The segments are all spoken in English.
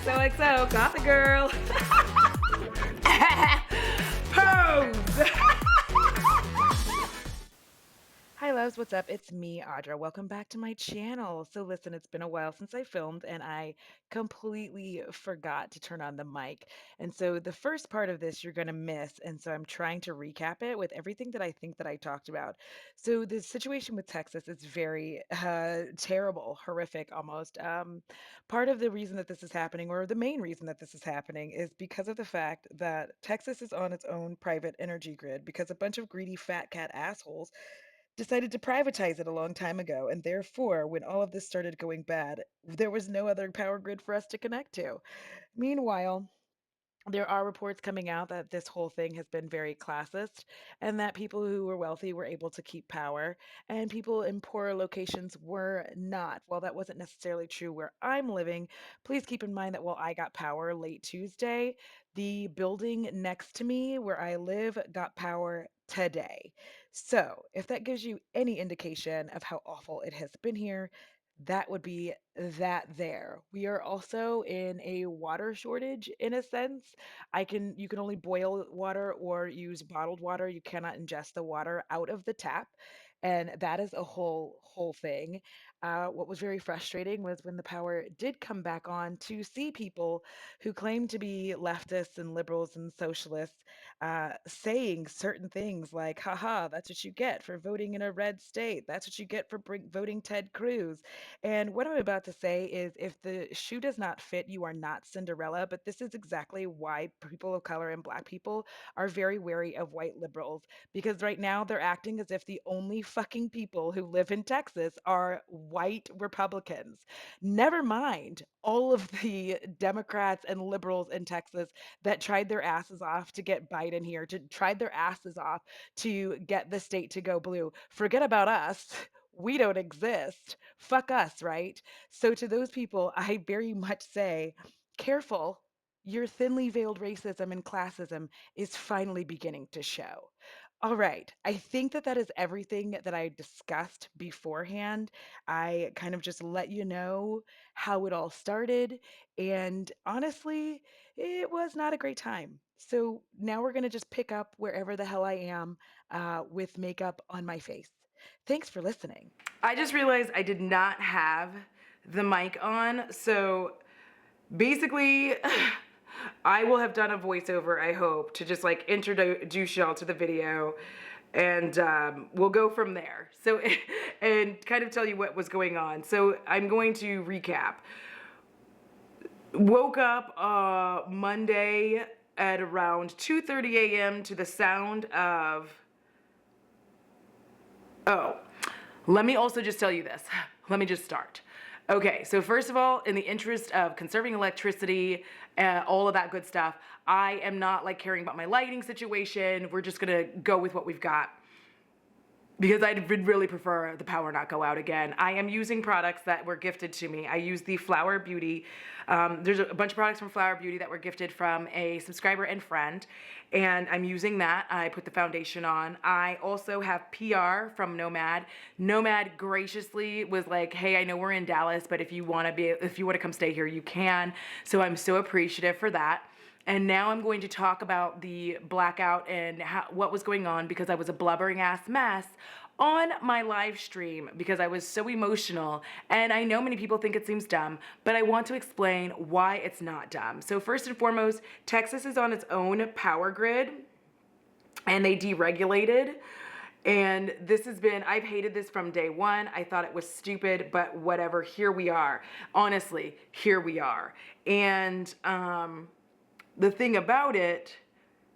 XOXO, got the girl. Pose. Hi loves, what's up? It's me, Audra. Welcome back to my channel. So listen, it's been a while since I filmed and I completely forgot to turn on the mic. And so the first part of this you're going to miss. And so I'm trying to recap it with everything that I think that I talked about. So the situation with Texas is very terrible, horrific almost. Part of the reason that this is happening, or the main reason that this is happening, is because of the fact that Texas is on its own private energy grid because a bunch of greedy fat cat assholes decided to privatize it a long time ago, and therefore, when all of this started going bad, there was no other power grid for us to connect to. Meanwhile, there are reports coming out that this whole thing has been very classist and that people who were wealthy were able to keep power and people in poorer locations were not. While that wasn't necessarily true where I'm living, please keep in mind that while I got power late Tuesday, the building next to me where I live got power today. So, if that gives you any indication of how awful it has been here, that would be that there. We are also in a water shortage in a sense. You can only boil water or use bottled water. You cannot ingest the water out of the tap. And that is a whole thing. What was very frustrating was when the power did come back on to see people who claim to be leftists and liberals and socialists saying certain things like, haha, that's what you get for voting in a red state. That's what you get for voting Ted Cruz. And what I'm about to say is if the shoe does not fit, you are not Cinderella. But this is exactly why people of color and black people are very wary of white liberals because right now they're acting as if the only fucking people who live in Texas are white Republicans. Never mind all of the Democrats and liberals in Texas that tried their asses off to get Biden here, to tried their asses off to get the state to go blue. Forget about us. We don't exist. Fuck us, right? So to those people, I very much say, careful. Your thinly veiled racism and classism is finally beginning to show. All right. I think that that is everything that I discussed beforehand. I kind of just let you know how it all started. And honestly, it was not a great time. So now we're going to just pick up wherever the hell I am with makeup on my face. Thanks for listening. I just realized I did not have the mic on. So basically, I will have done a voiceover, I hope, to just like introduce y'all to the video and we'll go from there. So, and kind of tell you what was going on. So I'm going to recap. Woke up Monday at around 2:30 a.m. to the sound of, oh, let me also just tell you this. Let me just start. Okay, so first of all, in the interest of conserving electricity, all of that good stuff, I am not like caring about my lighting situation. We're just gonna go with what we've got because I would really prefer the power not go out again. I am using products that were gifted to me. I use the Flower Beauty. There's a bunch of products from Flower Beauty that were gifted from a subscriber and friend, and I'm using that. I put the foundation on. I also have PR from Nomad. Nomad graciously was like, hey, I know we're in Dallas, but if you want to come stay here, you can. So I'm so appreciative for that. And now I'm going to talk about the blackout and what was going on because I was a blubbering ass mess on my live stream because I was so emotional. And I know many people think it seems dumb, but I want to explain why it's not dumb. So first and foremost, Texas is on its own power grid and they deregulated. And this has been, I've hated this from day one. I thought it was stupid, but whatever, here we are. Honestly, here we are. And, the thing about it,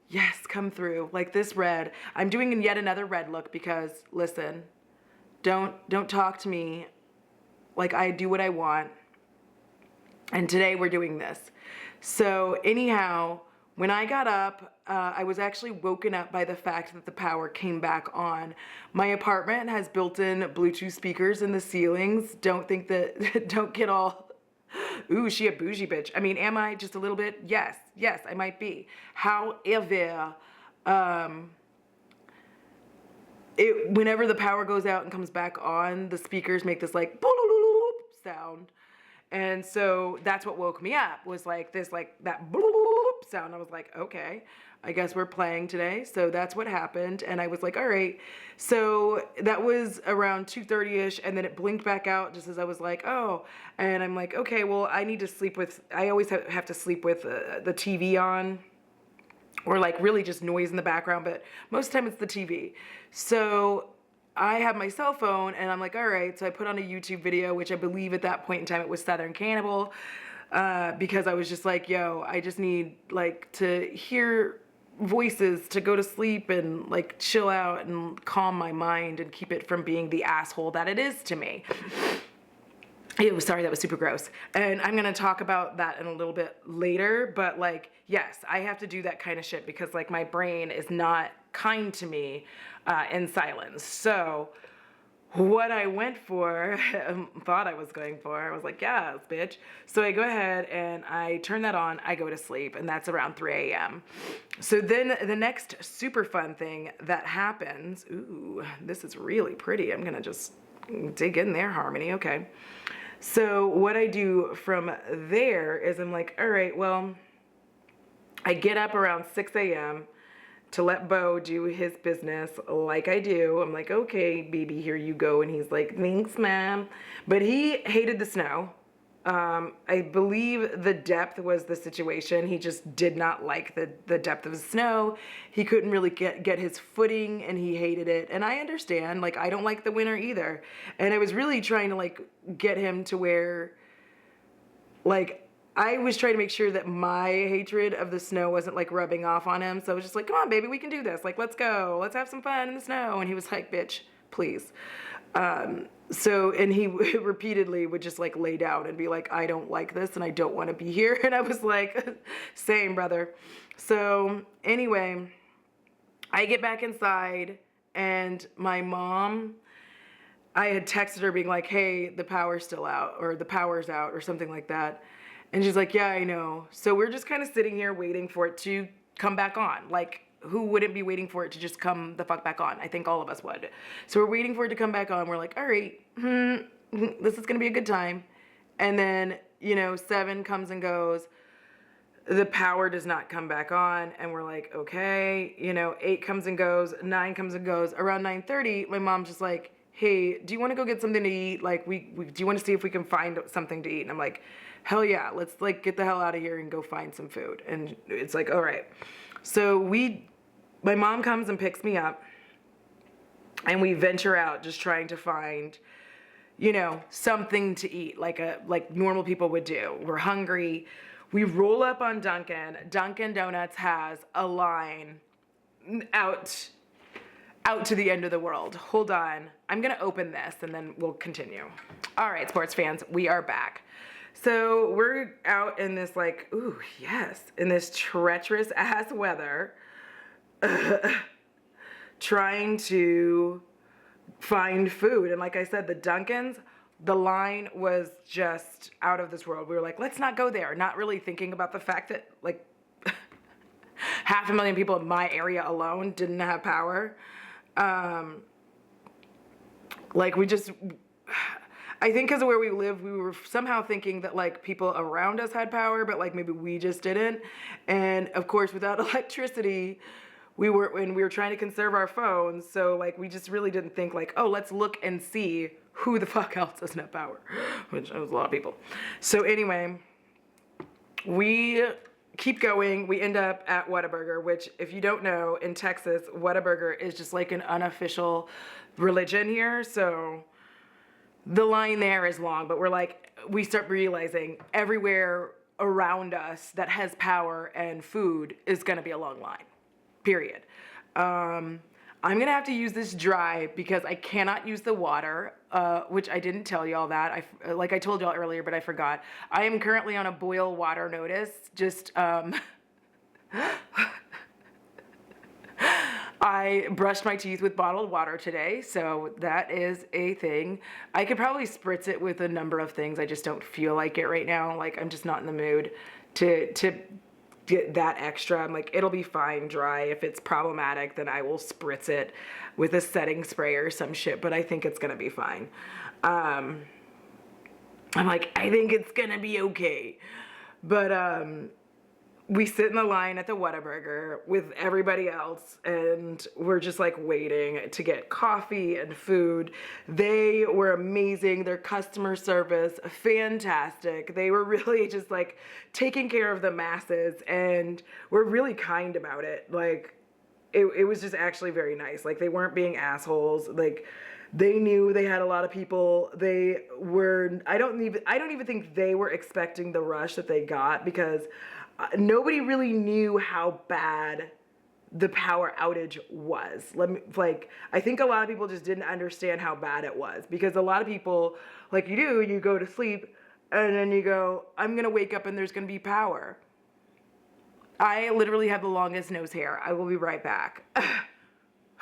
yes, come through, like this red. I'm doing yet another red look because, listen, don't talk to me like I do what I want. And today we're doing this. So anyhow, when I got up, I was actually woken up by the fact that the power came back on. My apartment has built-in Bluetooth speakers in the ceilings. Don't think that, don't get all, ooh, she a bougie bitch. I mean, am I just a little bit? Yes, I might be. However, whenever the power goes out and comes back on, the speakers make this like sound. And so that's what woke me up, was like this, like that bloop sound. I was like, okay, I guess we're playing today. So that's what happened. And I was like, all right. So that was around 2:30ish, and then it blinked back out just as I was like, oh. And I'm like, okay, well, I need to sleep with, I always have to sleep with the TV on, or like really just noise in the background, but most of the time it's the TV. So I have my cell phone, and I'm like, all right. So I put on a YouTube video, which I believe at that point in time it was Southern Cannibal, because I was just like, yo, I just need like to hear voices to go to sleep and like chill out and calm my mind and keep it from being the asshole that it is to me. Ew, sorry, that was super gross. And I'm gonna talk about that in a little bit later, but like, yes, I have to do that kind of shit because like my brain is not kind to me in silence. So what I went for, thought I was going for, I was like, yes, bitch. So I go ahead and I turn that on, I go to sleep, and that's around 3 a.m. So then the next super fun thing that happens, ooh, this is really pretty. I'm gonna just dig in there, Harmony, okay. So what I do from there is I'm like, all right, well, I get up around 6 a.m. to let Bo do his business like I do. I'm like, okay, baby, here you go. And he's like, thanks, ma'am. But he hated the snow. I believe the depth was the situation. He just did not like the depth of the snow. He couldn't really get his footing, and he hated it. And I understand, like, I don't like the winter either. And I was really trying to like get him to where, like, I was trying to make sure that my hatred of the snow wasn't like rubbing off on him. So I was just like, come on, baby, we can do this. Like, let's go. Let's have some fun in the snow. And he was like, bitch, please. So, and he repeatedly would just like lay down and be like, I don't like this and I don't want to be here. And I was like, same, brother. So anyway, I get back inside, and my mom, I had texted her being like, hey, the power's still out, or the power's out, or something like that. And she's like, yeah, I know. So we're just kind of sitting here waiting for it to come back on. Like, who wouldn't be waiting for it to just come the fuck back on? I think all of us would. So we're waiting for it to come back on. We're like, all right, this is going to be a good time. And then, 7 comes and goes. The power does not come back on. And we're like, okay, 8 comes and goes. 9 comes and goes. Around 9:30, my mom's just like, hey, do you want to go get something to eat? Like, do you want to see if we can find something to eat? And I'm like, hell yeah, let's like get the hell out of here and go find some food. And it's like, all right. So my mom comes and picks me up, and we venture out just trying to find, something to eat like normal people would do. We're hungry. We roll up on Dunkin'. Dunkin' Donuts has a line out to the end of the world. Hold on. I'm going to open this and then we'll continue. All right, sports fans, we are back. So we're out in this like, ooh, yes, in this treacherous ass weather, trying to find food. And like I said, the Dunkin's, the line was just out of this world. We were like, let's not go there. Not really thinking about the fact that like 500,000 people in my area alone didn't have power. I think because of where we live, we were somehow thinking that like people around us had power, but like maybe we just didn't. And of course, without electricity, we were trying to conserve our phones. So like we just really didn't think like, oh, let's look and see who the fuck else doesn't have power, which was a lot of people. So anyway, we keep going. We end up at Whataburger, which if you don't know, in Texas, Whataburger is just like an unofficial religion here. So the line there is long, but we start realizing everywhere around us that has power and food is gonna be a long line, period. I'm gonna have to use this dry because I cannot use the water, which I didn't tell y'all that. Like I told y'all earlier, but I forgot. I am currently on a boil water notice. I brushed my teeth with bottled water today, so that is a thing. I could probably spritz it with a number of things. I just don't feel like it right now. Like I'm just not in the mood to get that extra. I'm like, it'll be fine dry. If it's problematic, then I will spritz it with a setting spray or some shit, but I think it's gonna be fine. I'm like, I think it's gonna be okay. But we sit in the line at the Whataburger with everybody else, and we're just like waiting to get coffee and food. They were amazing. Their customer service, fantastic. They were really just like taking care of the masses and were really kind about it. Like, it was just actually very nice. Like, they weren't being assholes. Like, they knew they had a lot of people. They were, I don't even think they were expecting the rush that they got, because nobody really knew how bad the power outage was. I think a lot of people just didn't understand how bad it was, because a lot of people, like you go to sleep and then you go, I'm gonna wake up and there's gonna be power. I literally have the longest nose hair. I will be right back.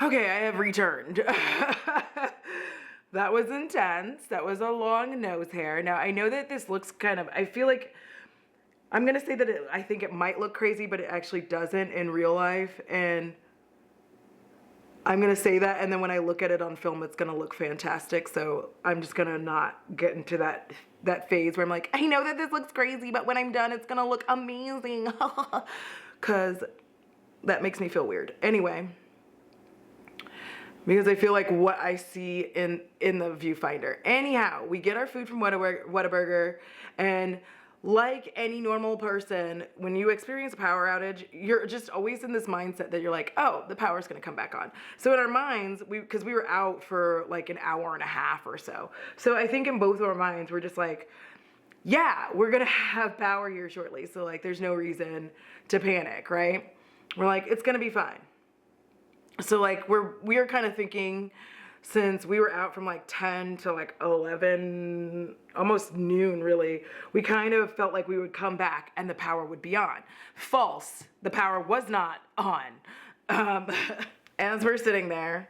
Okay, I have returned. That was intense. That was a long nose hair. Now, I know that this looks I feel like, I'm going to say that I think it might look crazy, but it actually doesn't in real life. And I'm going to say that, and then when I look at it on film, it's going to look fantastic. So I'm just going to not get into that phase where I'm like, I know that this looks crazy, but when I'm done, it's going to look amazing. Because that makes me feel weird. Anyway, because I feel like what I see in the viewfinder. Anyhow, we get our food from Whataburger, and like any normal person, when you experience a power outage, you're just always in this mindset that you're like, oh, the power's gonna come back on. So in our minds, because we were out for like an hour and a half or so. So I think in both of our minds, we're just like, yeah, we're gonna have power here shortly. So like, there's no reason to panic, right? We're like, it's gonna be fine. So like, we are kind of thinking, since we were out from like 10 to like 11, almost noon really, we kind of felt like we would come back and the power would be on. False. The power was not on. As we're sitting there,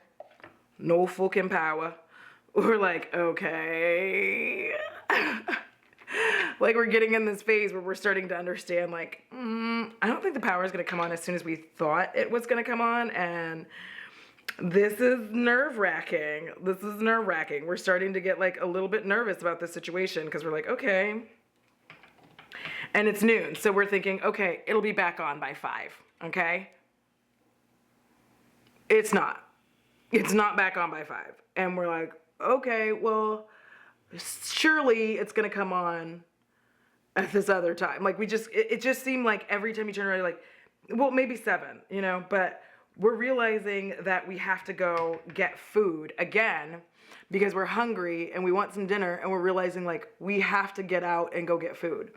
no fucking power. We're like, okay. Like, we're getting in this phase where we're starting to understand, like, I don't think the power is going to come on as soon as we thought it was going to come on, and this is nerve-wracking. This is nerve-wracking. We're starting to get, like, a little bit nervous about this situation, because we're like, okay. And it's noon, so we're thinking, okay, it'll be back on by 5, okay? It's not. It's not back on by 5. And we're like, okay, well, surely it's going to come on at this other time. Like, it just seemed like every time you turn around, you're like, well, maybe 7, you know, but we're realizing that we have to go get food again because we're hungry and we want some dinner, and we're realizing, like, we have to get out and go get food.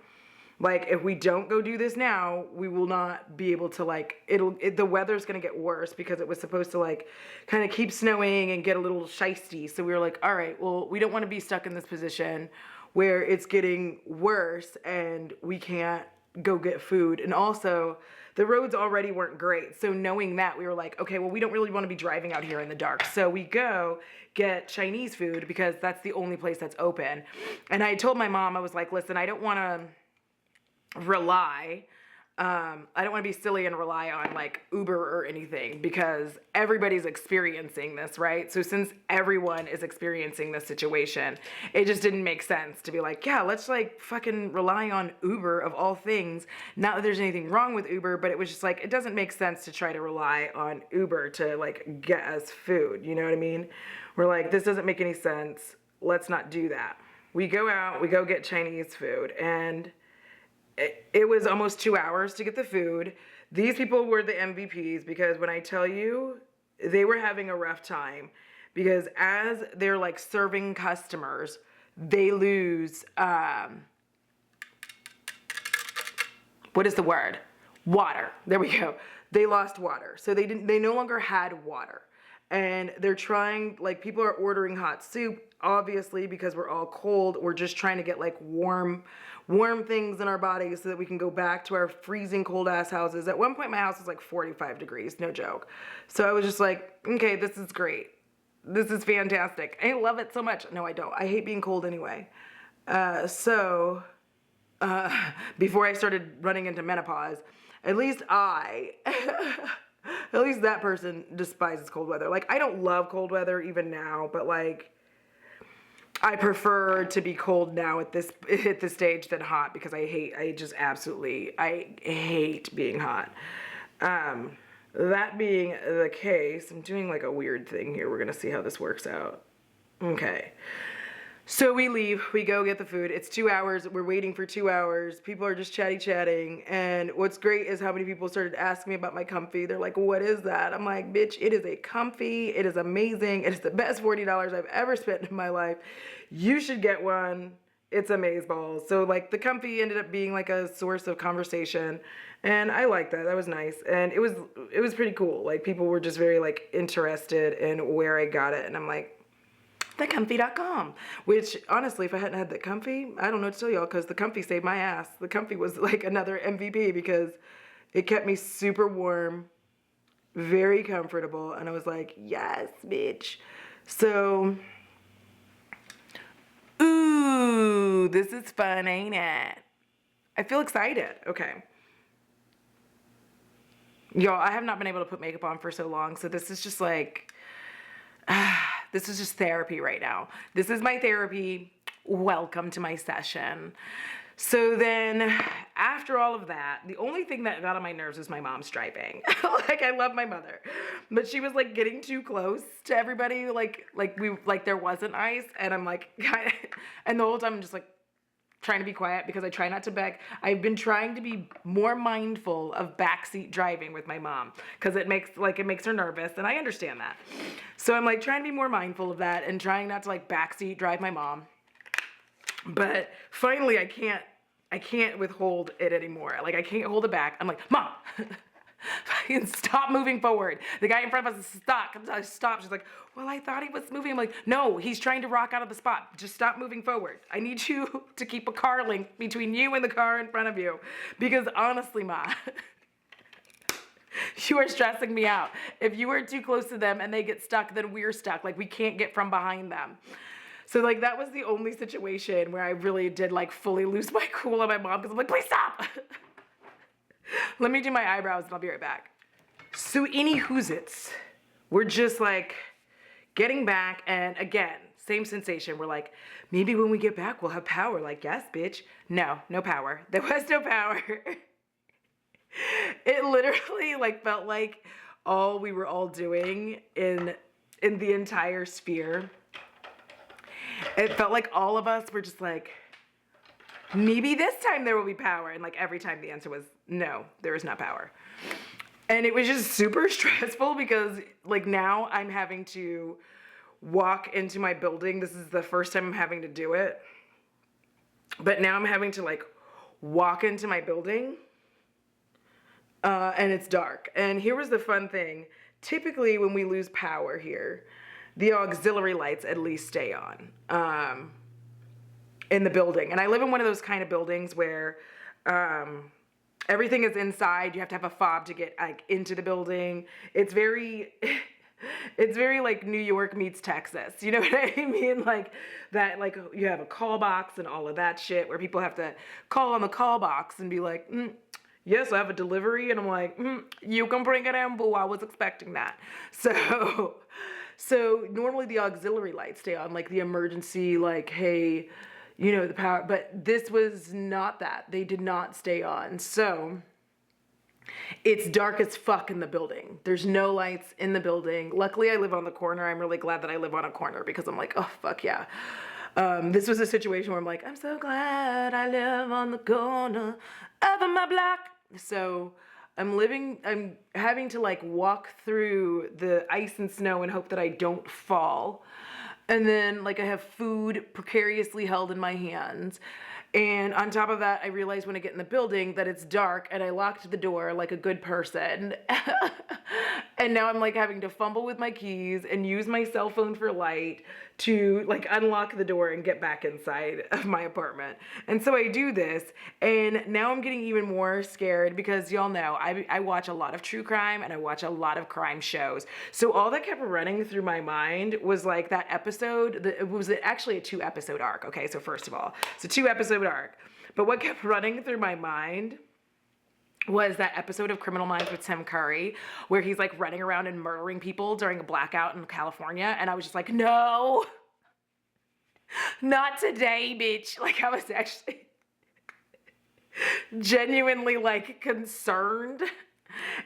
Like, if we don't go do this now, we will not be able to, like, the weather's gonna get worse, because it was supposed to, like, kind of keep snowing and get a little shisty. So we were like, all right, well, we don't want to be stuck in this position where it's getting worse and we can't go get food. And also, the roads already weren't great. So knowing that, we were like, okay, well, we don't really want to be driving out here in the dark. So we go get Chinese food because that's the only place that's open. And I told my mom, I was like, listen, I don't want to rely, I don't want to be silly and rely on like Uber or anything, because everybody's experiencing this, right? So since everyone is experiencing this situation, it just didn't make sense to be like, yeah, let's like fucking rely on Uber of all things. Not that there's anything wrong with Uber, but it was just like, it doesn't make sense to try to rely on Uber to like get us food. You know what I mean? We're like, this doesn't make any sense. Let's not do that. We go out, we go get Chinese food, and it was almost 2 hours to get the food. These people were the MVPs, because when I tell you, they were having a rough time, because as they're like serving customers, they lose, what is the word? Water. There we go. They lost water. So they no longer had water. And they're trying, like, people are ordering hot soup, obviously, because we're all cold. We're just trying to get like warm things in our bodies so that we can go back to our freezing cold ass houses. At one point, my house was like 45 degrees, no joke. So I was just like, okay, this is great. This is fantastic. I love it so much. No, I don't. I hate being cold anyway. Before I started running into menopause, at least at least that person despises cold weather. Like, I don't love cold weather even now, but like, I prefer to be cold now at this stage than hot because I hate being hot. That being the case, I'm doing like a weird thing here. We're gonna see how this works out. Okay. So we leave, we go get the food. It's 2 hours. We're waiting for 2 hours. People are just chatting. And what's great is how many people started asking me about my comfy. They're like, what is that? I'm like, bitch, it is a comfy. It is amazing. It is the best $40 I've ever spent in my life. You should get one. It's amazeballs. So like the comfy ended up being like a source of conversation. And I like that. That was nice. And it was pretty cool. Like people were just very like interested in where I got it. And I'm like, thecomfy.com, which honestly, if I hadn't had the comfy, I don't know what to tell y'all, because the comfy saved my ass. The comfy was like another MVP because it kept me super warm, very comfortable, and I was like, yes, bitch. So, ooh, this is fun, ain't it? I feel excited. Okay. Y'all, I have not been able to put makeup on for so long, so this is just like, this is just therapy right now. This is my therapy. Welcome to my session. So then after all of that, the only thing that got on my nerves was my mom's driving. Like I love my mother, but she was like getting too close to everybody. Like there wasn't ice. And I'm like, and the whole time I'm just like, trying to be quiet because I try not to beg. I've been trying to be more mindful of backseat driving with my mom because it makes her nervous, and I understand that. So I'm like trying to be more mindful of that and trying not to like backseat drive my mom. But finally I can't withhold it anymore. Like I can't hold it back. I'm like, Mom, stop moving forward. The guy in front of us is stuck. I stopped. She's like, well, I thought he was moving. I'm like, no, he's trying to rock out of the spot. Just stop moving forward. I need you to keep a car link between you and the car in front of you. Because honestly, Ma, you are stressing me out. If you are too close to them and they get stuck, then we're stuck. Like we can't get from behind them. So like that was the only situation where I really did like fully lose my cool on my mom because I'm like, please stop. Let me do my eyebrows and I'll be right back. So any whoozits, we're just like getting back, and again, same sensation. We're like, maybe when we get back, we'll have power. Like, yes, bitch. No power. There was no power. It literally like felt like all we were all doing in the entire sphere. It felt like all of us were just like, maybe this time there will be power. And like every time the answer was no, there is not power. And it was just super stressful because like now I'm having to walk into my building. This is the first time I'm having to do it. But now I'm having to like walk into my building and it's dark. And here was the fun thing. Typically when we lose power here, the auxiliary lights at least stay on. In the building. And I live in one of those kind of buildings where everything is inside. You have to have a fob to get like into the building. It's very like New York meets Texas. You know what I mean? Like that, like you have a call box and all of that shit where people have to call on the call box and be like, yes, I have a delivery. And I'm like, you can bring it in, boo. I was expecting that. So normally the auxiliary lights stay on, like the emergency, like, hey, you know, the power, but this was not that. They did not stay on. So it's dark as fuck in the building. There's no lights in the building. Luckily I live on the corner. I'm really glad that I live on a corner because I'm like, oh, fuck yeah. This was a situation where I'm like, I'm so glad I live on the corner of my block. So I'm having to like walk through the ice and snow and hope that I don't fall. And then like I have food precariously held in my hands. And on top of that, I realized when I get in the building that it's dark and I locked the door like a good person. And now I'm like having to fumble with my keys and use my cell phone for light to like unlock the door and get back inside of my apartment. And so I do this, and now I'm getting even more scared because y'all know I watch a lot of true crime and I watch a lot of crime shows. So all that kept running through my mind was like that episode, it was actually a 2-episode arc. Okay, so first of all, it's a 2-episode arc. But what kept running through my mind was that episode of Criminal Minds with Tim Curry where he's like running around and murdering people during a blackout in California. And I was just like, no. Not today, bitch. Like, I was actually genuinely like concerned.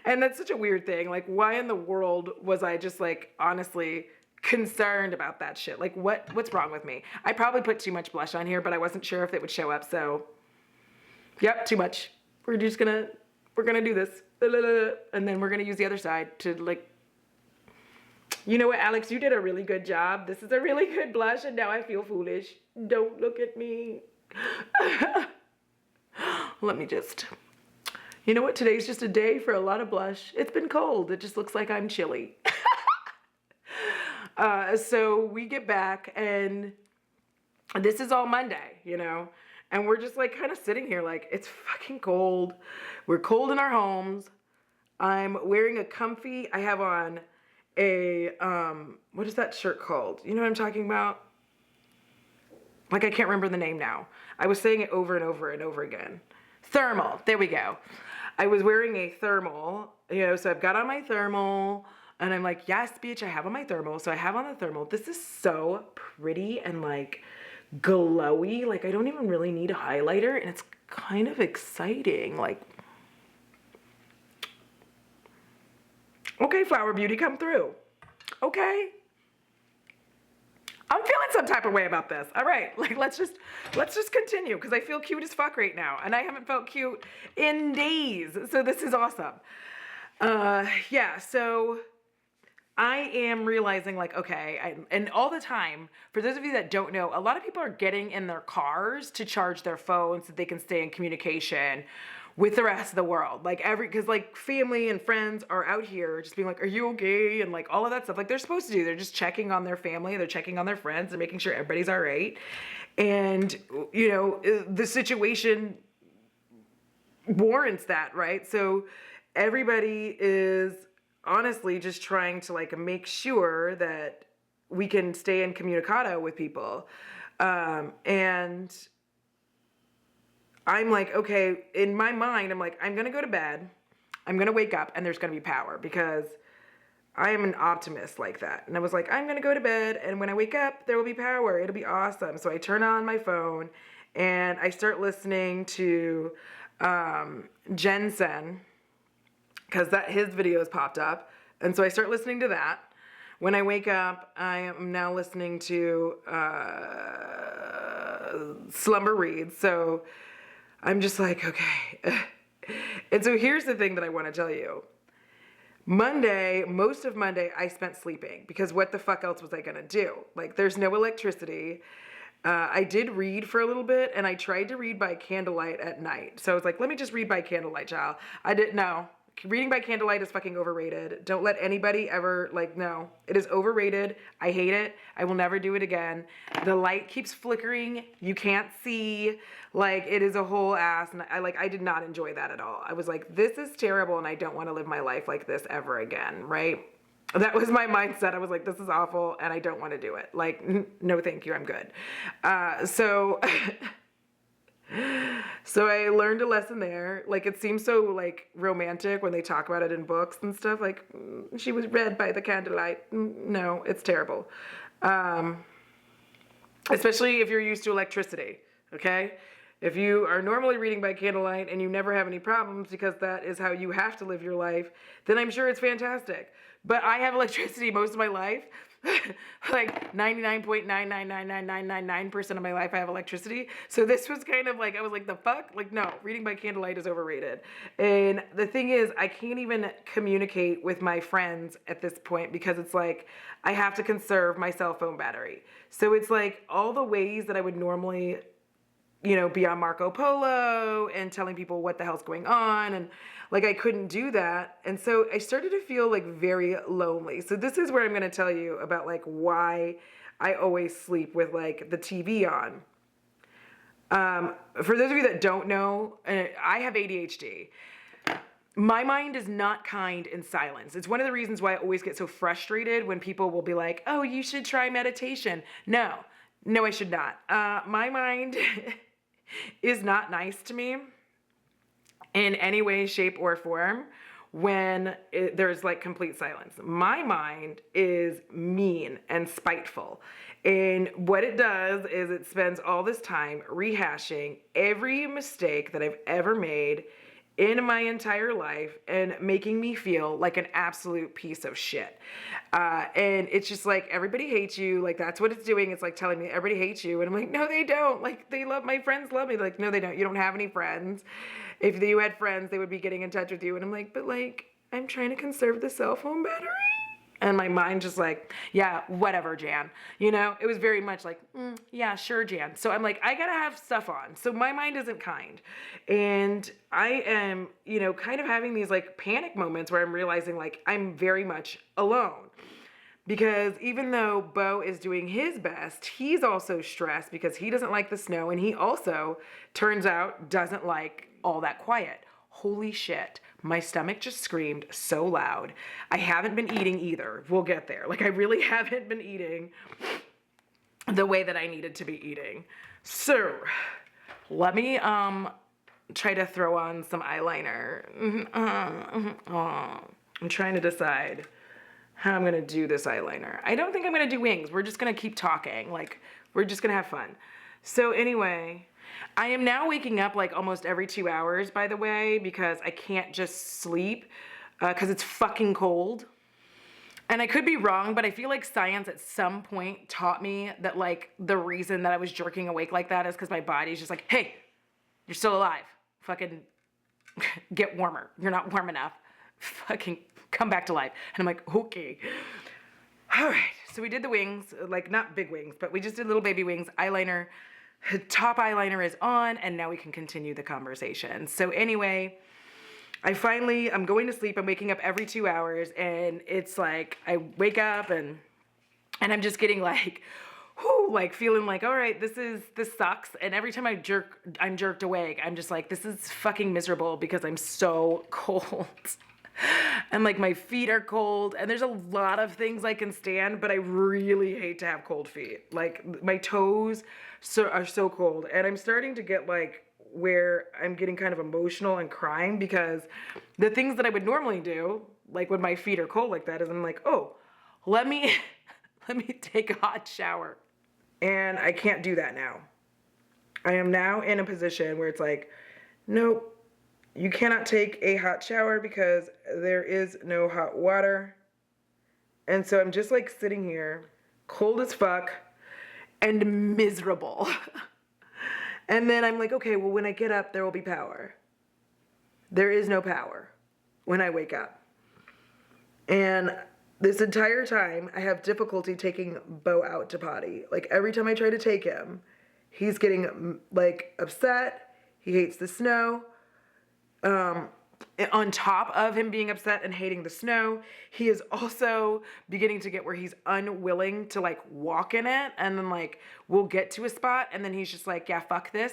And that's such a weird thing. Like, why in the world was I just like honestly concerned about that shit? Like, what's wrong with me? I probably put too much blush on here, but I wasn't sure if it would show up. So, yep, too much. We're gonna do this, and then we're gonna use the other side to like. You know what, Alex? You did a really good job. This is a really good blush, and now I feel foolish. Don't look at me. Let me just. You know what? Today's just a day for a lot of blush. It's been cold. It just looks like I'm chilly. So we get back, and this is all Monday, you know? And we're just like kind of sitting here like, it's fucking cold. We're cold in our homes. I'm wearing a comfy, I have on a, what is that shirt called? You know what I'm talking about? Like, I can't remember the name now. I was saying it over and over and over again. Thermal, there we go. I was wearing a thermal, you know, so I've got on my thermal, and I'm like, yes, bitch, I have on my thermal. So I have on the thermal. This is so pretty and like glowy. Like, I don't even really need a highlighter, and it's kind of exciting. Like, okay, Flower Beauty, come through. Okay. I'm feeling some type of way about this. All right, like let's just continue because I feel cute as fuck right now, and I haven't felt cute in days. So this is awesome. Yeah. So I am realizing like, okay, and all the time, for those of you that don't know, a lot of people are getting in their cars to charge their phones so they can stay in communication with the rest of the world. Like because like family and friends are out here just being like, are you okay? And like all of that stuff, like they're supposed to do. They're just checking on their family. They're checking on their friends and making sure everybody's all right. And, you know, the situation warrants that, right? So everybody is honestly just trying to like make sure that we can stay in communicado with people. And I'm like, okay, in my mind, I'm like, I'm going to go to bed. I'm going to wake up and there's going to be power because I am an optimist like that. And I was like, I'm going to go to bed. And when I wake up, there will be power. It'll be awesome. So I turn on my phone and I start listening to Jensen because his videos popped up. And so I start listening to that. When I wake up, I am now listening to Slumber Reads. So I'm just like, okay. And so here's the thing that I want to tell you. Monday, most of Monday, I spent sleeping because what the fuck else was I going to do? Like, there's no electricity. I did read for a little bit, and I tried to read by candlelight at night. So I was like, let me just read by candlelight, child. I didn't know. Reading by candlelight is fucking overrated. Don't let anybody ever, like, no. It is overrated. I hate it. I will never do it again. The light keeps flickering. You can't see. Like, it is a whole ass. And I did not enjoy that at all. I was like, this is terrible, and I don't want to live my life like this ever again, right? That was my mindset. I was like, this is awful, and I don't want to do it. Like, no, thank you. I'm good. So I learned a lesson there. Like, it seems so like romantic when they talk about it in books and stuff. Like, she was read by the candlelight. No, it's terrible. Especially if you're used to electricity. Okay. If you are normally reading by candlelight and you never have any problems because that is how you have to live your life, then I'm sure it's fantastic. But I have electricity most of my life. Like 99.9999999% of my life I have electricity. So this was kind of like, I was like, the fuck? Like, no, reading by candlelight is overrated. And the thing is, I can't even communicate with my friends at this point because it's like, I have to conserve my cell phone battery. So it's like all the ways that I would normally, you know, be on Marco Polo and telling people what the hell's going on. And like, I couldn't do that. And so I started to feel like very lonely. So this is where I'm going to tell you about like why I always sleep with like the TV on. For those of you that don't know, I have ADHD. My mind is not kind in silence. It's one of the reasons why I always get so frustrated when people will be like, oh, you should try meditation. No, I should not. My mind is not nice to me in any way, shape, or form when there's like complete silence. My mind is mean and spiteful. And what it does is it spends all this time rehashing every mistake that I've ever made in my entire life and making me feel like an absolute piece of shit. And it's just like, everybody hates you. Like, that's what it's doing. It's like telling me everybody hates you. And I'm like, no, they don't. Like, my friends love me. Like, no, they don't. You don't have any friends. If you had friends, they would be getting in touch with you. And I'm like, but like, I'm trying to conserve the cell phone battery. And my mind just like, yeah, whatever, Jan. You know, it was very much like, yeah, sure, Jan. So I'm like, I gotta have stuff on. So my mind isn't kind. And I am, you know, kind of having these like panic moments where I'm realizing like I'm very much alone. Because even though Bo is doing his best, he's also stressed because he doesn't like the snow. And he also, turns out, doesn't like all that quiet. Holy shit. My stomach just screamed so loud. I haven't been eating either. We'll get there. Like, I really haven't been eating the way that I needed to be eating. So, let me try to throw on some eyeliner. I'm trying to decide how I'm gonna do this eyeliner. I don't think I'm gonna do wings. We're just gonna keep talking. Like, we're just gonna have fun. So anyway, I am now waking up like almost every 2 hours, by the way, because I can't just sleep because it's fucking cold. And I could be wrong, but I feel like science at some point taught me that like the reason that I was jerking awake like that is because my body's just like, hey, you're still alive. Fucking get warmer. You're not warm enough. Fucking come back to life. And I'm like, okay. All right. So we did the wings, like not big wings, but we just did little baby wings, eyeliner. Top eyeliner is on, and now we can continue the conversation. So anyway, I'm going to sleep. I'm waking up every 2 hours, and it's like I wake up and I'm just getting like, whoo, like feeling like, all right, this sucks. And every time I'm jerked awake, I'm just like, this is fucking miserable because I'm so cold. And like my feet are cold, and there's a lot of things I can stand, but I really hate to have cold feet. Like my toes are so cold, and I'm starting to get like where I'm getting kind of emotional and crying because the things that I would normally do, like when my feet are cold like that, is I'm like, oh, let me let me take a hot shower. And I can't do that now. I am now in a position where it's like, nope, you cannot take a hot shower because there is no hot water. And so I'm just like sitting here, cold as fuck and miserable. And then I'm like, okay, well, when I get up, there will be power. There is no power when I wake up. And this entire time, I have difficulty taking Bo out to potty. Like every time I try to take him, he's getting like upset. He hates the snow. On top of him being upset and hating the snow, he is also beginning to get where he's unwilling to like walk in it. And then like we'll get to a spot and then he's just like, yeah, fuck this.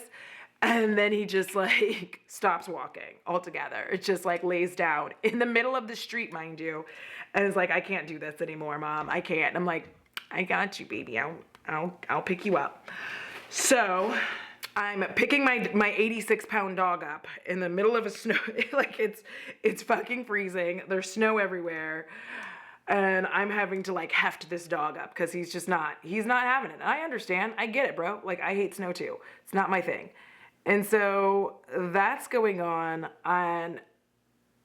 And then he just like stops walking altogether. It just like lays down in the middle of the street, mind you. And it's like, I can't do this anymore, Mom. I can't. And I'm like, I got you, baby. I'll pick you up. So I'm picking my 86-pound dog up in the middle of a snow, like it's fucking freezing. There's snow everywhere. And I'm having to like heft this dog up because he's not having it. And I understand. I get it, bro. Like I hate snow too. It's not my thing. And so that's going on. And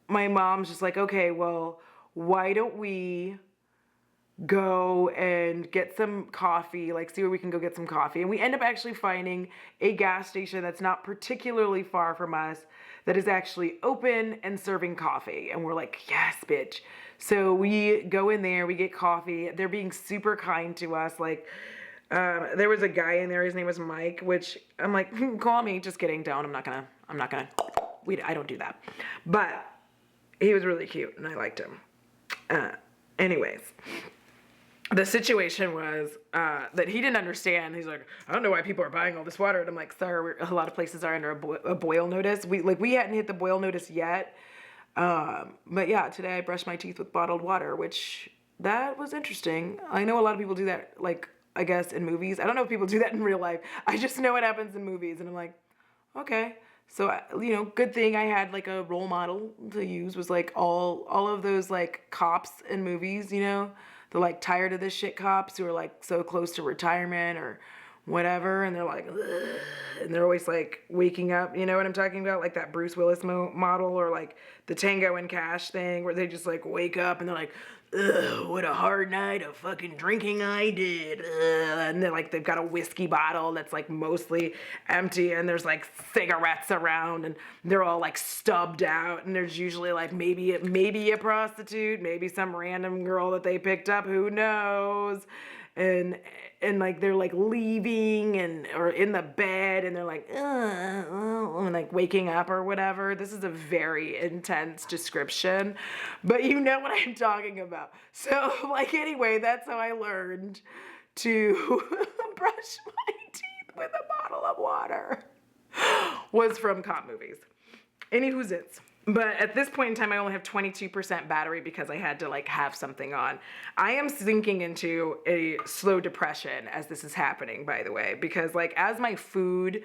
my mom's just like, okay, well, why don't we go and get some coffee, like see where we can go get some coffee. And we end up actually finding a gas station that's not particularly far from us that is actually open and serving coffee. And we're like, yes, bitch. So we go in there, we get coffee. They're being super kind to us. Like, there was a guy in there, his name was Mike, which I'm like, call me. Just kidding, don't. I'm not gonna, I don't do that. But he was really cute and I liked him. Anyways. The situation was that he didn't understand. He's like, I don't know why people are buying all this water. And I'm like, sir, a lot of places are under a boil notice. We hadn't hit the boil notice yet. But yeah, today I brushed my teeth with bottled water, which that was interesting. I know a lot of people do that, like, I guess in movies. I don't know if people do that in real life. I just know it happens in movies. And I'm like, okay. So, good thing I had like a role model to use was like all of those like cops in movies, the like tired of this shit cops who are like so close to retirement or whatever, and they're like, ugh, and they're always like waking up. You know what I'm talking about? Like that Bruce Willis model, or like the Tango and Cash thing, where they just like wake up and they're like, ugh, what a hard night of fucking drinking I did. Ugh. And they're like, they've got a whiskey bottle that's like mostly empty, and there's like cigarettes around, and they're all like stubbed out, and there's usually like maybe a prostitute, maybe some random girl that they picked up, who knows. And like they're like leaving or in the bed, and they're like and like waking up or whatever. This is a very intense description, but you know what I'm talking about. So like anyway, that's how I learned to brush my teeth with a bottle of water, was from cop movies. Anywho's it's. But at this point in time, I only have 22% battery because I had to like have something on. I am sinking into a slow depression as this is happening, by the way, because like as my food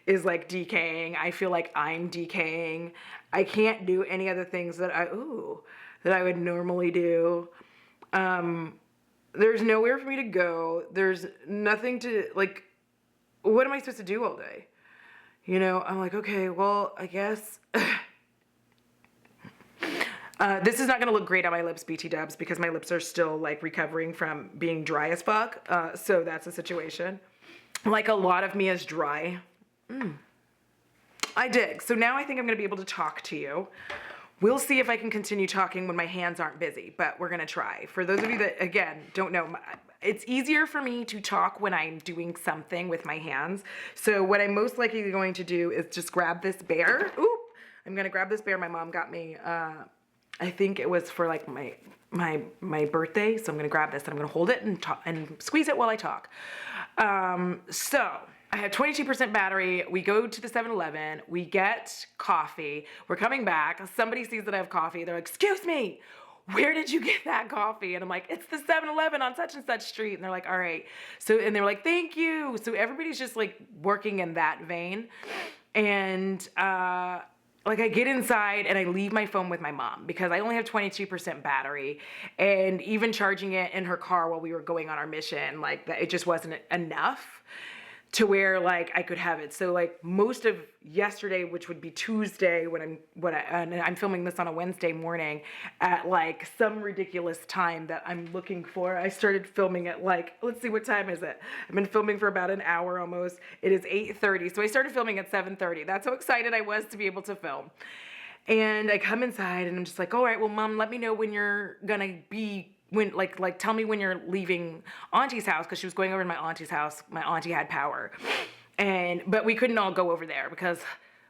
is like decaying, I feel like I'm decaying. I can't do any other things that I would normally do. There's nowhere for me to go. There's nothing to like, what am I supposed to do all day? I'm like, okay, well, I guess this is not going to look great on my lips, BT dubs, because my lips are still like recovering from being dry as fuck. So that's the situation. Like a lot of me is dry. I dig. So now I think I'm going to be able to talk to you. We'll see if I can continue talking when my hands aren't busy, but we're going to try. For those of you that, again, don't know, it's easier for me to talk when I'm doing something with my hands. So what I'm most likely going to do is just grab this bear. Oop! I'm going to grab this bear my mom got me. I think it was for like my birthday. So I'm going to grab this and I'm going to hold it and squeeze it while I talk. So I have 22% battery. We go to the 7-Eleven. We get coffee. We're coming back. Somebody sees that I have coffee. They're like, excuse me, where did you get that coffee? And I'm like, it's the 7-Eleven on such and such street. And they're like, all right. So, and they're like, thank you. So everybody's just like working in that vein. And, like I get inside and I leave my phone with my mom because I only have 22% battery, and even charging it in her car while we were going on our mission, like that, it just wasn't enough to where like I could have it. So like most of yesterday, which would be Tuesday and I'm filming this on a Wednesday morning at like some ridiculous time that I'm looking for. I started filming at like, let's see, what time is it? I've been filming for about an hour almost. It is 8:30. So I started filming at 7:30. That's how excited I was to be able to film. And I come inside and I'm just like, all right, well, Mom, let me know when you're gonna be, like tell me when you're leaving Auntie's house, because she was going over to my auntie's house. My auntie had power, but we couldn't all go over there because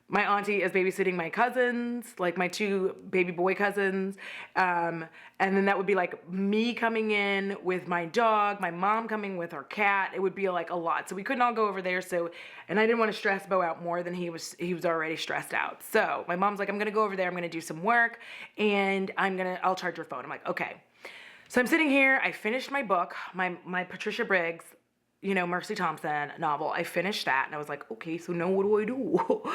my auntie is babysitting my cousins, like my two baby boy cousins, and then that would be like me coming in with my dog, my mom coming with her cat. It would be like a lot, so we couldn't all go over there. So, and I didn't want to stress Bo out more than he was already stressed out. So my mom's like, I'm gonna go over there, I'm gonna do some work, and I'll charge your phone. I'm like, okay. So I'm sitting here, I finished my book, my Patricia Briggs, Mercy Thompson novel. I finished that and I was like, okay, so now what do I do?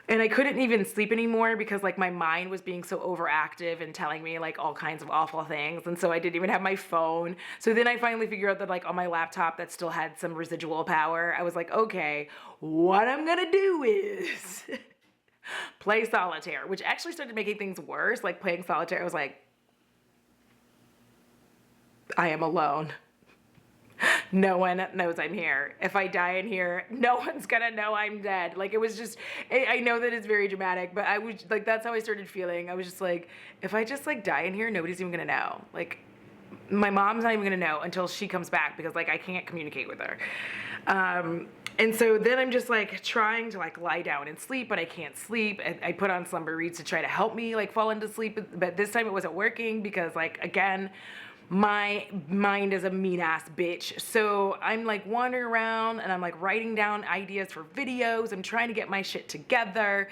And I couldn't even sleep anymore because like my mind was being so overactive and telling me like all kinds of awful things. And so I didn't even have my phone. So then I finally figured out that like on my laptop that still had some residual power, I was like, okay, what I'm gonna do is play solitaire, which actually started making things worse. Like playing solitaire, I was like, I am alone. No one knows I'm here. If I die in here, no one's gonna know I'm dead. Like it was just, I know that it's very dramatic, but I was like, that's how I started feeling. I was just like, if I just like die in here, nobody's even gonna know. Like my mom's not even gonna know until she comes back because like I can't communicate with her. And so then I'm just like trying to like lie down and sleep, but I can't sleep. I put on slumber reads to try to help me like fall into sleep, but this time it wasn't working because like, again, my mind is a mean ass bitch. So I'm like wandering around and I'm like writing down ideas for videos. I'm trying to get my shit together.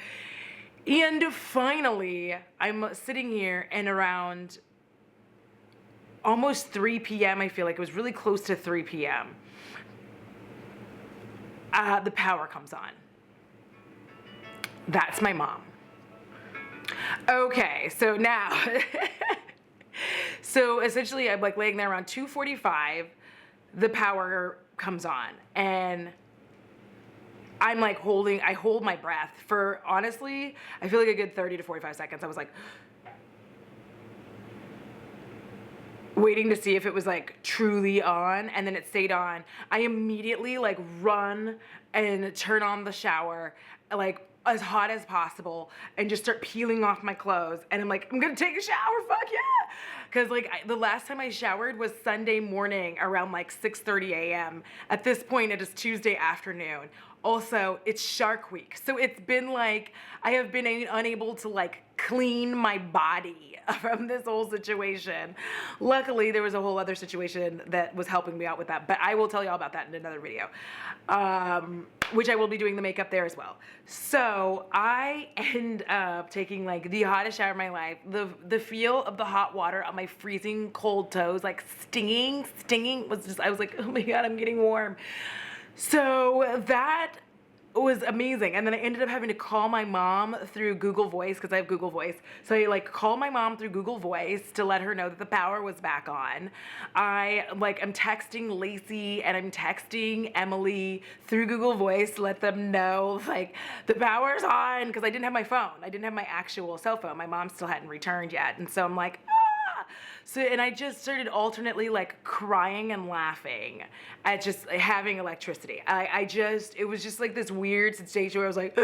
And finally, I'm sitting here and around almost 3 p.m., I feel like it was really close to 3 p.m., the power comes on. That's my mom. Okay, so now, so essentially I'm like laying there around 2:45, the power comes on, and I'm like I hold my breath for, honestly, I feel like a good 30 to 45 seconds. I was like, waiting to see if it was like truly on, and then it stayed on. I immediately like run and turn on the shower, like as hot as possible, and just start peeling off my clothes, and I'm like, I'm gonna take a shower, fuck yeah, because like the last time I showered was Sunday morning around like 6:30 a.m. At this point it is Tuesday afternoon. Also, it's Shark Week, so it's been like I have been unable to like clean my body from this whole situation. Luckily, there was a whole other situation that was helping me out with that, but I will tell you all about that in another video, which I will be doing the makeup there as well. So I end up taking like the hottest shower of my life. The feel of the hot water on my freezing cold toes, like stinging, was just, I was like, oh my God, I'm getting warm. So that was amazing. And then I ended up having to call my mom through Google Voice, because I have Google Voice. So I like call my mom through Google Voice to let her know that the power was back on. I'm texting Lacey and I'm texting Emily through Google Voice to let them know like the power's on, because I didn't have my phone. I didn't have my actual cell phone. My mom still hadn't returned yet. And so I'm like, so, and I just started alternately like crying and laughing at just having electricity. It was just like this weird sensation where I was like,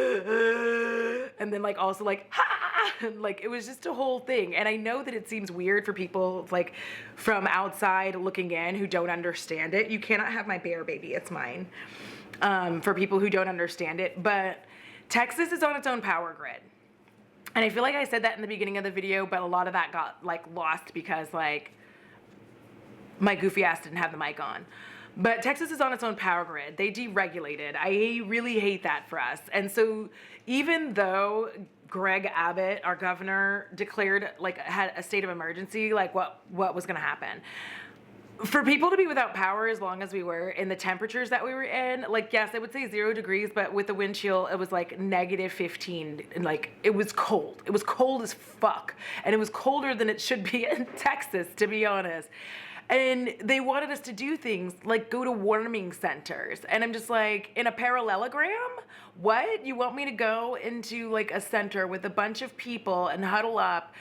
and then like also like, ha! And like, it was just a whole thing. And I know that it seems weird for people like from outside looking in who don't understand it. You cannot have my bear baby, it's mine. For people who don't understand it, but Texas is on its own power grid. And I feel like I said that in the beginning of the video, but a lot of that got like lost because like my goofy ass didn't have the mic on. But Texas is on its own power grid. They deregulated. I really hate that for us. And so even though Greg Abbott, our governor, declared like had a state of emergency, like what was gonna happen? For people to be without power as long as we were in the temperatures that we were in, like, yes, I would say 0 degrees, but with the wind chill, it was like -15, and like, it was cold. It was cold as fuck. And it was colder than it should be in Texas, to be honest. And they wanted us to do things like go to warming centers. And I'm just like, in a parallelogram? What? You want me to go into like a center with a bunch of people and huddle up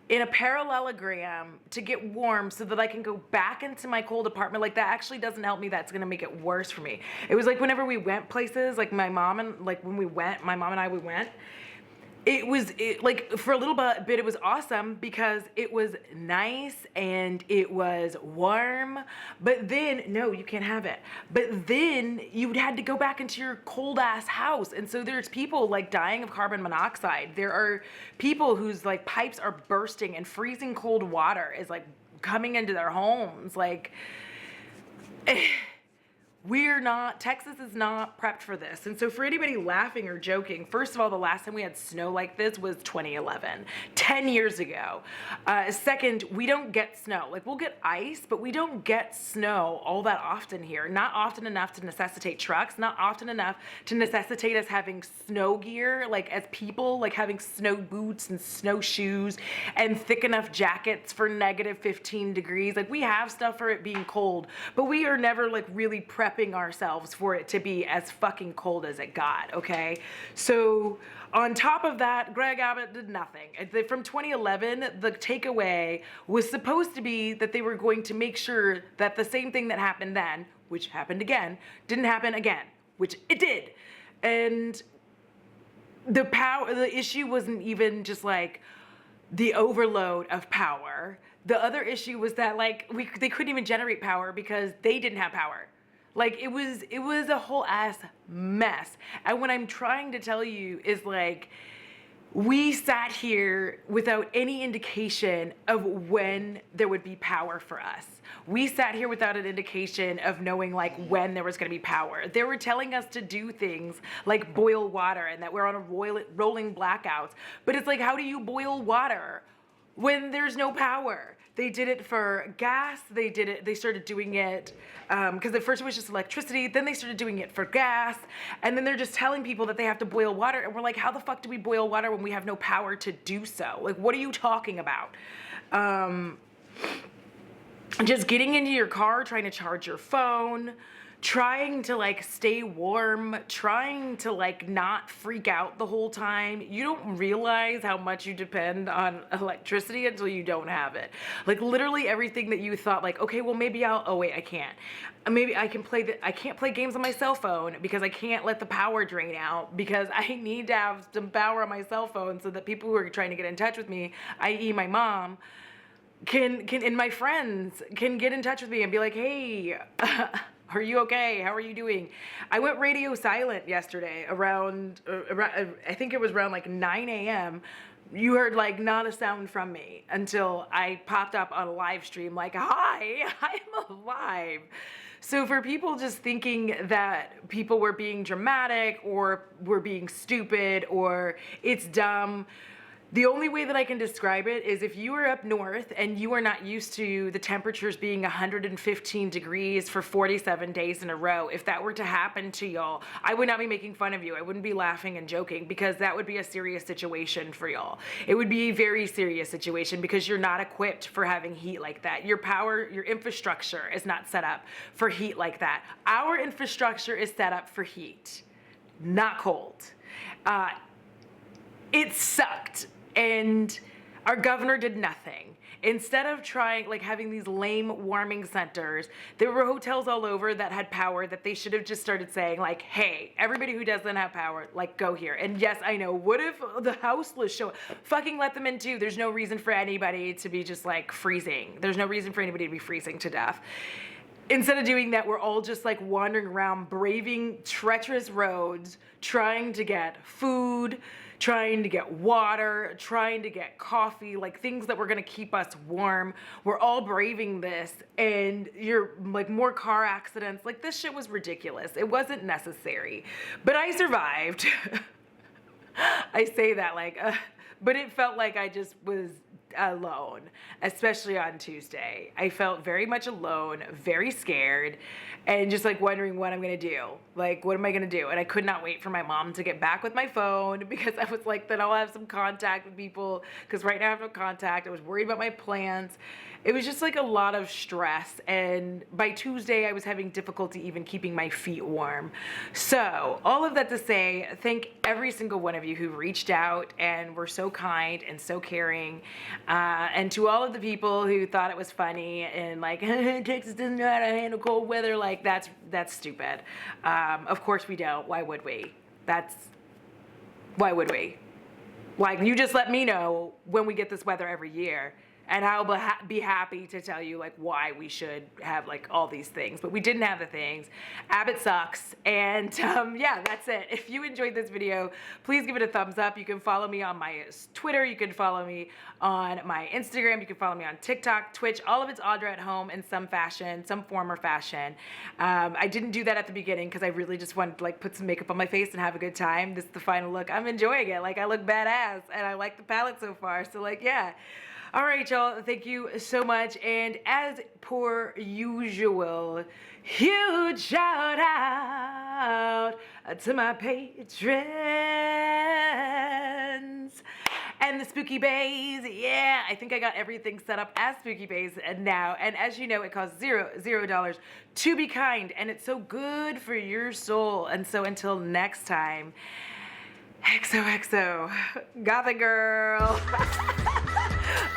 in a parallelogram to get warm so that I can go back into my cold apartment? Like, that actually doesn't help me. That's gonna make it worse for me. It was like whenever we went places, like my mom and I, we went, like for a little bit it was awesome because it was nice and it was warm, but then no, you can't have it, but then you had to go back into your cold ass house. And so there's people like dying of carbon monoxide. There are people whose like pipes are bursting and freezing cold water is like coming into their homes. Like Texas is not prepped for this. And so for anybody laughing or joking, first of all, the last time we had snow like this was 2011, 10 years ago. Second, we don't get snow. Like, we'll get ice, but we don't get snow all that often here. Not often enough to necessitate trucks, not often enough to necessitate us having snow gear, like as people, like having snow boots and snowshoes and thick enough jackets for -15 degrees. Like, we have stuff for it being cold, but we are never like really prepping ourselves for it to be as fucking cold as it got, okay? So on top of that, Greg Abbott did nothing. From 2011, the takeaway was supposed to be that they were going to make sure that the same thing that happened then, which happened again, didn't happen again, which it did. And the issue wasn't even just like the overload of power. The other issue was that like they couldn't even generate power because they didn't have power. Like, it was a whole ass mess. And what I'm trying to tell you is like, we sat here without any indication of when there would be power for us. We sat here without an indication of knowing like when there was gonna be power. They were telling us to do things like boil water and that we're on a rolling blackouts. But it's like, how do you boil water? when there's no power. They did it for gas. They started doing it because at first it was just electricity. Then they started doing it for gas. And then they're just telling people that they have to boil water. And we're like, how the fuck do we boil water when we have no power to do so? Like, what are you talking about? Just getting into your car, trying to charge your phone, trying to like stay warm, trying to like not freak out the whole time. You don't realize how much you depend on electricity until you don't have it. Like literally everything that you thought like, okay, well maybe oh wait, I can't. Maybe I can't play games on my cell phone because I can't let the power drain out because I need to have some power on my cell phone so that people who are trying to get in touch with me, i.e. my mom, can and my friends can get in touch with me and be like, hey, are you okay? How are you doing? I went radio silent yesterday around I think it was around like 9 a.m. You heard like not a sound from me until I popped up on a live stream like, hi, I'm alive. So for people just thinking that people were being dramatic or were being stupid or it's dumb, the only way that I can describe it is if you are up north and you are not used to the temperatures being 115 degrees for 47 days in a row, if that were to happen to y'all, I would not be making fun of you. I wouldn't be laughing and joking because that would be a serious situation for y'all. It would be a very serious situation because you're not equipped for having heat like that. Your infrastructure is not set up for heat like that. Our infrastructure is set up for heat, not cold. It sucked. And our governor did nothing. Instead of trying, like having these lame warming centers, there were hotels all over that had power that they should have just started saying like, hey, everybody who doesn't have power, like go here. And yes, I know, what if the houseless show, fucking let them in too. There's no reason for anybody to be just like freezing. There's no reason for anybody to be freezing to death. Instead of doing that, we're all just like wandering around, braving treacherous roads, trying to get food, trying to get water, trying to get coffee, like things that were gonna keep us warm. We're all braving this and you're like more car accidents. Like this shit was ridiculous. It wasn't necessary, but I survived. I say that like, but it felt like I just was alone, especially on Tuesday. I felt very much alone, very scared, and just like wondering what I'm gonna do. Like, what am I gonna do? And I could not wait for my mom to get back with my phone because I was like, then I'll have some contact with people because right now I have no contact. I was worried about my plans. It was just like a lot of stress, and by Tuesday I was having difficulty even keeping my feet warm. So all of that to say, thank every single one of you who reached out and were so kind and so caring, and to all of the people who thought it was funny and like Texas doesn't know how to handle cold weather, like that's stupid. Of course we don't. Why would we? Why would we? Like, you just let me know when we get this weather every year, and I'll be happy to tell you like why we should have like all these things, but we didn't have the things. Abbott sucks, and yeah, that's it. If you enjoyed this video, please give it a thumbs up. You can follow me on my Twitter, you can follow me on my Instagram, you can follow me on TikTok, Twitch. All of it's Audra at home in some fashion, some form or fashion. I didn't do that at the beginning because I really just wanted to like put some makeup on my face and have a good time. This is the final look. I'm enjoying it. Like, I look badass and I like the palette so far, so like, yeah. All right, y'all, thank you so much. And as per usual, huge shout out to my patrons and the Spooky Bays. Yeah, I think I got everything set up as Spooky Bays now. And as you know, it costs $0 to be kind, and it's so good for your soul. And so until next time, XOXO, Gothic girl.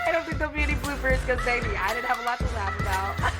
I don't think there'll be any bloopers because baby, I didn't have a lot to laugh about.